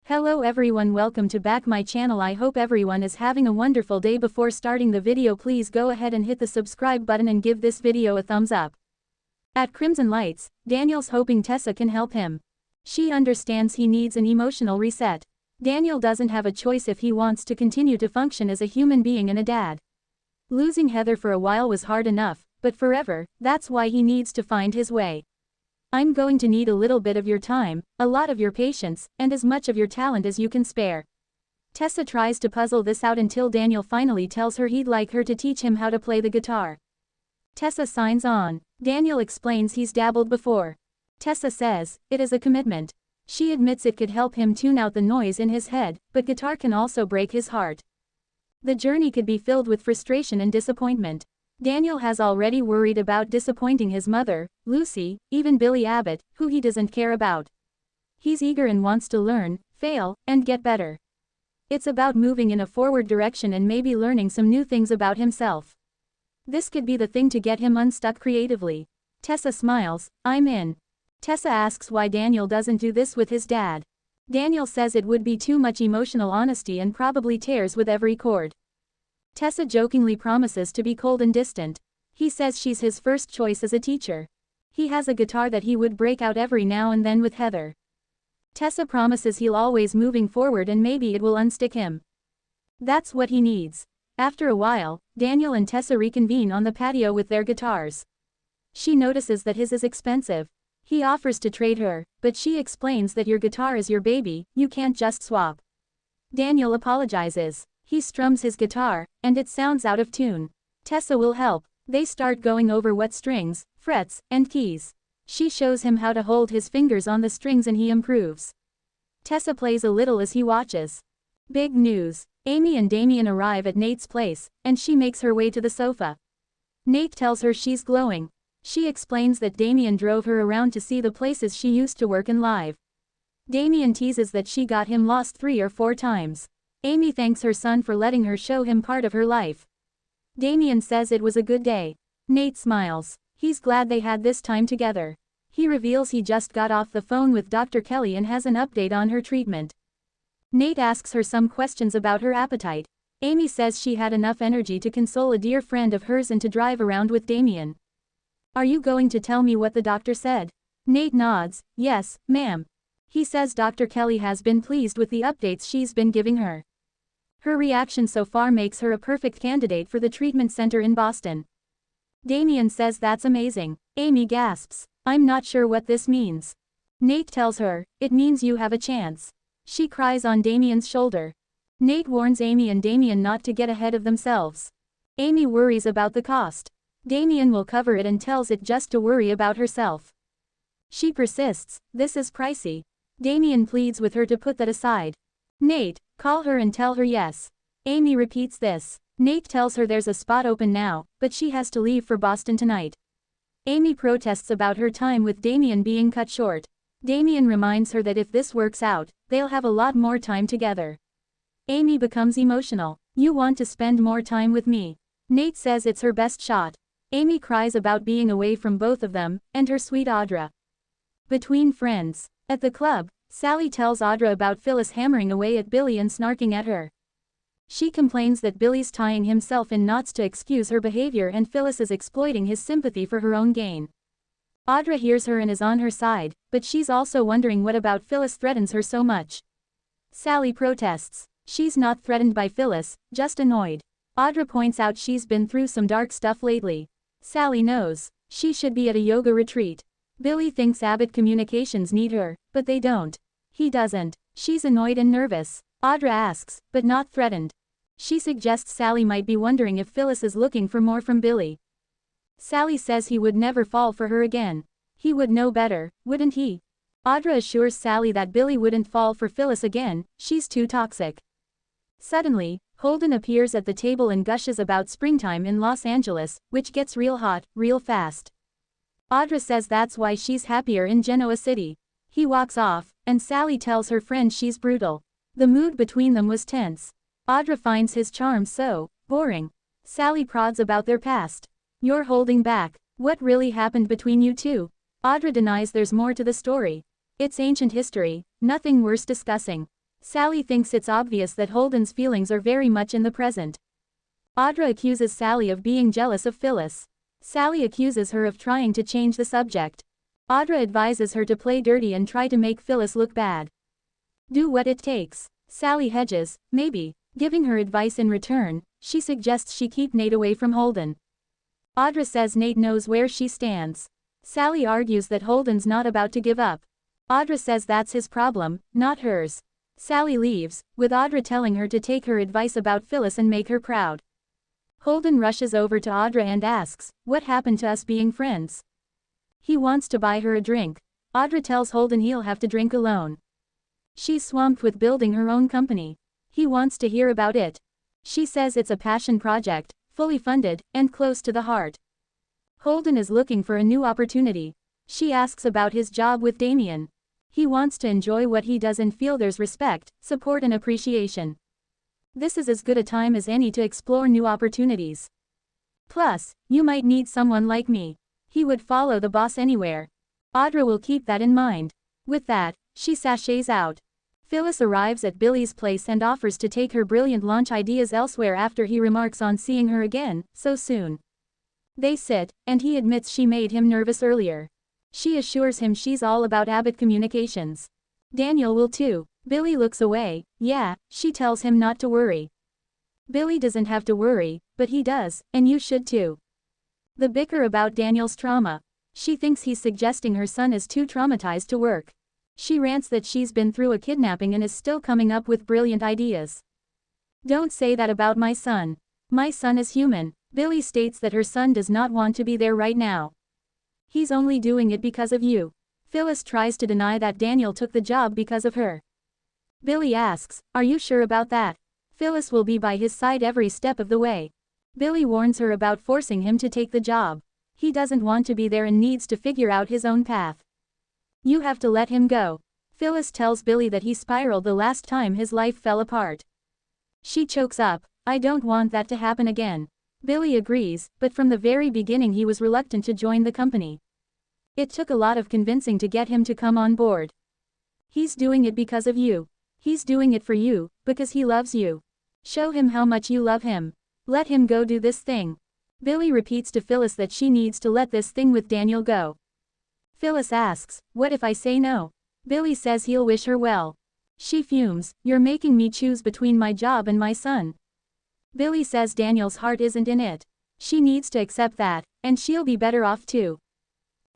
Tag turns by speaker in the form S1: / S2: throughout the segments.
S1: Hello everyone, welcome to back my channel. I hope everyone is having a wonderful day. Before starting the video, please go ahead and hit the subscribe button and give this video a thumbs up. At Crimson Lights, Daniel's hoping Tessa can help him. She understands he needs an emotional reset. Daniel doesn't have a choice if he wants to continue to function as a human being and a dad. Losing Heather for a while was hard enough, but forever, that's why he needs to find his way. I'm going to need a little bit of your time, a lot of your patience, and as much of your talent as you can spare. Tessa tries to puzzle this out until Daniel finally tells her he'd like her to teach him how to play the guitar. Tessa signs on. Daniel explains he's dabbled before. Tessa says, it is a commitment. She admits it could help him tune out the noise in his head, but guitar can also break his heart. The journey could be filled with frustration and disappointment. Daniel has already worried about disappointing his mother, Lucy, even Billy Abbott, who he doesn't care about. He's eager and wants to learn, fail, and get better. It's about moving in a forward direction and maybe learning some new things about himself. This could be the thing to get him unstuck creatively. Tessa smiles, I'm in. Tessa asks why Daniel doesn't do this with his dad. Daniel says it would be too much emotional honesty and probably tears with every chord. Tessa jokingly promises to be cold and distant. He says she's his first choice as a teacher. He has a guitar that he would break out every now and then with Heather. Tessa promises he'll always moving forward and maybe it will unstick him. That's what he needs. After a while, Daniel and Tessa reconvene on the patio with their guitars. She notices that his is expensive. He offers to trade her, but she explains that your guitar is your baby, you can't just swap. Daniel apologizes. He strums his guitar, and it sounds out of tune. Tessa will help. They start going over what strings, frets, and keys. She shows him how to hold his fingers on the strings and he improves. Tessa plays a little as he watches. Big news. Amy and Damien arrive at Nate's place, and she makes her way to the sofa. Nate tells her she's glowing. She explains that Damien drove her around to see the places she used to work and live. Damien teases that she got him lost 3 or 4 times. Amy thanks her son for letting her show him part of her life. Damien says it was a good day. Nate smiles. He's glad they had this time together. He reveals he just got off the phone with Dr. Kelly and has an update on her treatment. Nate asks her some questions about her appetite. Amy says she had enough energy to console a dear friend of hers and to drive around with Damien. Are you going to tell me what the doctor said? Nate nods, yes, ma'am. He says Dr. Kelly has been pleased with the updates she's been giving her. Her reaction so far makes her a perfect candidate for the treatment center in Boston. Damien says that's amazing. Amy gasps, I'm not sure what this means. Nate tells her, it means you have a chance. She cries on Damien's shoulder. Nate warns Amy and Damien not to get ahead of themselves. Amy worries about the cost. Damien will cover it and tells it just to worry about herself. She persists, this is pricey. Damien pleads with her to put that aside. Nate, call her and tell her yes. Amy repeats this. Nate tells her there's a spot open now, but she has to leave for Boston tonight. Amy protests about her time with Damien being cut short. Damien reminds her that if this works out, they'll have a lot more time together. Amy becomes emotional. You want to spend more time with me. Nate says it's her best shot. Amy cries about being away from both of them, and her sweet Audra. Between friends. At the club, Sally tells Audra about Phyllis hammering away at Billy and snarking at her. She complains that Billy's tying himself in knots to excuse her behavior and Phyllis is exploiting his sympathy for her own gain. Audra hears her and is on her side, but she's also wondering what about Phyllis threatens her so much. Sally protests. She's not threatened by Phyllis, just annoyed. Audra points out she's been through some dark stuff lately. Sally knows. She should be at a yoga retreat. Billy thinks Abbott Communications need her, but they don't. He doesn't. She's annoyed and nervous. Audra asks, but not threatened. She suggests Sally might be wondering if Phyllis is looking for more from Billy. Sally says he would never fall for her again. He would know better, wouldn't he? Audra assures Sally that Billy wouldn't fall for Phyllis again, she's too toxic. Suddenly, Holden appears at the table and gushes about springtime in Los Angeles, which gets real hot, real fast. Audra says that's why she's happier in Genoa City. He walks off, and Sally tells her friend she's brutal. The mood between them was tense. Audra finds his charm so boring. Sally prods about their past. You're holding back. What really happened between you two? Audra denies there's more to the story. It's ancient history, nothing worth discussing. Sally thinks it's obvious that Holden's feelings are very much in the present. Audra accuses Sally of being jealous of Phyllis. Sally accuses her of trying to change the subject. Audra advises her to play dirty and try to make Phyllis look bad. Do what it takes. Sally hedges, maybe. Giving her advice in return, she suggests she keep Nate away from Holden. Audra says Nate knows where she stands. Sally argues that Holden's not about to give up. Audra says that's his problem, not hers. Sally leaves, with Audra telling her to take her advice about Phyllis and make her proud. Holden rushes over to Audra and asks, what happened to us being friends? He wants to buy her a drink. Audra tells Holden he'll have to drink alone. She's swamped with building her own company. He wants to hear about it. She says it's a passion project, fully funded, and close to the heart. Holden is looking for a new opportunity. She asks about his job with Damien. He wants to enjoy what he does and feel there's respect, support and appreciation. This is as good a time as any to explore new opportunities. Plus, you might need someone like me. He would follow the boss anywhere. Audra will keep that in mind. With that, she sashays out. Phyllis arrives at Billy's place and offers to take her brilliant launch ideas elsewhere after he remarks on seeing her again, so soon. They sit, and he admits she made him nervous earlier. She assures him she's all about Abbott Communications. Daniel will too. Billy looks away. Yeah, she tells him not to worry. Billy doesn't have to worry, but he does, and you should too. The bicker about Daniel's trauma. She thinks he's suggesting her son is too traumatized to work. She rants that she's been through a kidnapping and is still coming up with brilliant ideas. Don't say that about my son. My son is human. Billy states that her son does not want to be there right now. He's only doing it because of you. Phyllis tries to deny that Daniel took the job because of her. Billy asks, are you sure about that? Phyllis will be by his side every step of the way. Billy warns her about forcing him to take the job. He doesn't want to be there and needs to figure out his own path. You have to let him go. Phyllis tells Billy that he spiraled the last time his life fell apart. She chokes up, I don't want that to happen again. Billy agrees, but from the very beginning he was reluctant to join the company. It took a lot of convincing to get him to come on board. He's doing it because of you. He's doing it for you, because he loves you. Show him how much you love him. Let him go do this thing. Billy repeats to Phyllis that she needs to let this thing with Daniel go. Phyllis asks, what if I say no? Billy says he'll wish her well. She fumes, you're making me choose between my job and my son. Billy says Daniel's heart isn't in it. She needs to accept that, and she'll be better off too.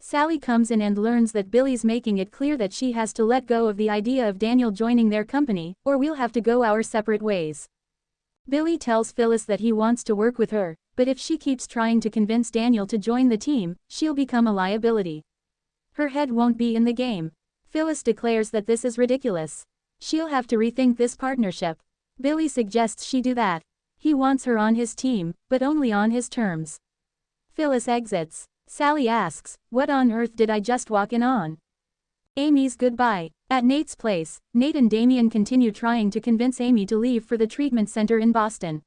S1: Sally comes in and learns that Billy's making it clear that she has to let go of the idea of Daniel joining their company, or we'll have to go our separate ways. Billy tells Phyllis that he wants to work with her, but if she keeps trying to convince Daniel to join the team, she'll become a liability. Her head won't be in the game. Phyllis declares that this is ridiculous. She'll have to rethink this partnership. Billy suggests she do that. He wants her on his team, but only on his terms. Phyllis exits. Sally asks, what on earth did I just walk in on? Amy's goodbye. At Nate's place, Nate and Damien continue trying to convince Amy to leave for the treatment center in Boston.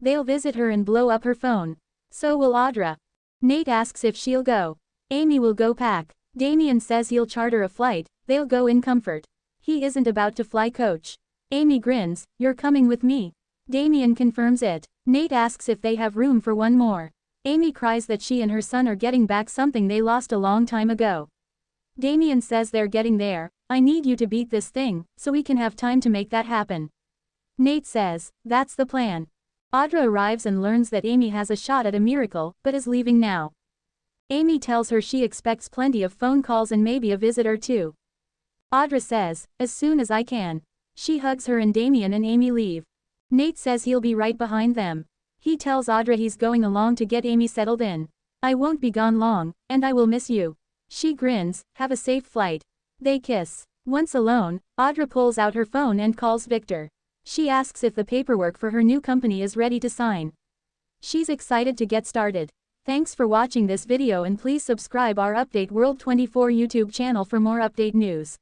S1: They'll visit her and blow up her phone. So will Audra. Nate asks if she'll go. Amy will go pack. Damien says he'll charter a flight, they'll go in comfort. He isn't about to fly coach. Amy grins, you're coming with me. Damien confirms it. Nate asks if they have room for one more. Amy cries that she and her son are getting back something they lost a long time ago. Damien says they're getting there, I need you to beat this thing, so we can have time to make that happen. Nate says, that's the plan. Audra arrives and learns that Amy has a shot at a miracle, but is leaving now. Amy tells her she expects plenty of phone calls and maybe a visit or two. Audra says, as soon as I can. She hugs her and Damien and Amy leave. Nate says he'll be right behind them. He tells Audra he's going along to get Amy settled in. I won't be gone long, and I will miss you. She grins, have a safe flight. They kiss. Once alone, Audra pulls out her phone and calls Victor. She asks if the paperwork for her new company is ready to sign. She's excited to get started. Thanks for watching this video and please subscribe our Update World 24 YouTube channel for more update news.